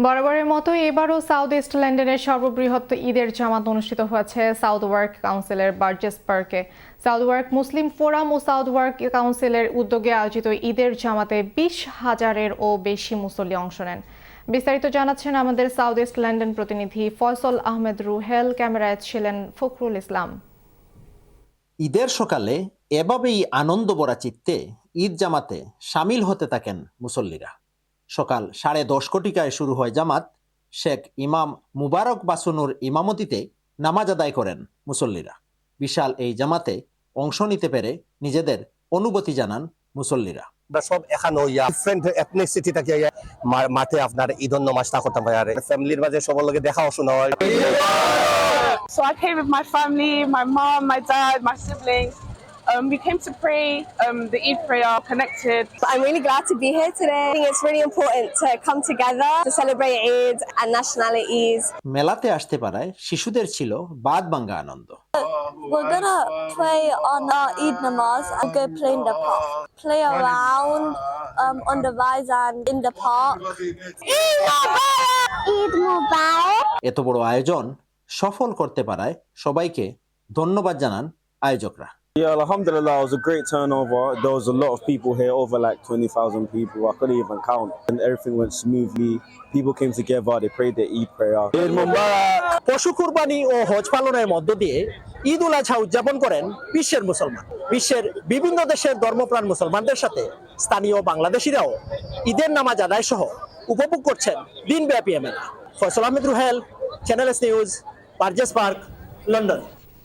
বরাবরের মতো এবারও সাউথ ইস্ট লন্ডনের সর্ববৃহৎ ঈদের জামাত অনুষ্ঠিত হয়েছে সাউথ ওয়ার্ক কাউন্সিলের বার্জেস পার্কে। সাউথ ওয়ার্ক মুসলিম ফোরাম ও সাউথ ওয়ার্ক কাউন্সিলের উদ্যোগে আয়োজিত ঈদের জামাতে 20,000-এরও বেশি মুসল্লি অংশ নেন। বিস্তারিত জানাচ্ছেন আমাদের সাউথ ইস্ট লন্ডন প্রতিনিধি ফয়সল আহমেদ রুহেল, ক্যামেরায় ছিলেন ফখরুল ইসলাম। ঈদের সকালে এভাবেই আনন্দ ভরা চিত্তে ঈদ জামাতে সামিল হতে থাকেন মুসল্লিরা। সকাল 10:30 কোটিকায় শুরু হয় জামাত। শেখ ইমাম মুবারক বাসুনুর ইমামতিতে নামাজ আদায় করেন মুসল্লিরা। বিশাল এই জামাতে অংশ নিতে পেরে নিজেদের অনুভূতি জানান মুসল্লিরা। সব এখানে ডিফারেন্ট এথনিসিটি থাকে মাঠে আপনার ঈদ নামাজটা করতাম পারে ফ্যামিলির মাঝে সবার লগে দেখা শোনা হয়। So I came with my family, my mom, my dad, my siblings. We came to pray the Eid prayer, connected. I'm really glad to be here today. I think it's really important to come together to celebrate Eid and nationalities. মেলাতে আসতে পারায় শিশুদের ছিল বাদ ভাঙ্গা আনন্দ। We're gonna pray on our Eid namaz and go play in the park. Play around on the rides and in the park. Eid Mubarak! Eid Mubarak! এত বড় আয়োজন সফল করতে পারায় সবাইকে ধন্যবাদ জানান আয়োজকরা। Yeah, alhamdulillah, it was a great turnover. There was a lot of people here, over like 20,000 people. I couldn't even count. And everything went smoothly. People came together, they prayed their Eid prayer. Eid মুবারক। পশু কুরবানি ও হজ পালনের মধ্য দিয়ে ঈদ উল আজহা উদযাপন করেন বিশ্বের মুসলমান। বিশ্বের বিভিন্ন দেশের ধর্মপ্রাণ মুসলমানদের সাথে স্থানীয় বাংলাদেশিরাও ঈদের নামাজ আদায় সহ উপভোগ করছেন দিনব্যাপী মেলা। ফয়সল আহমেদ রুহেল, channel S news, Burgess park, London.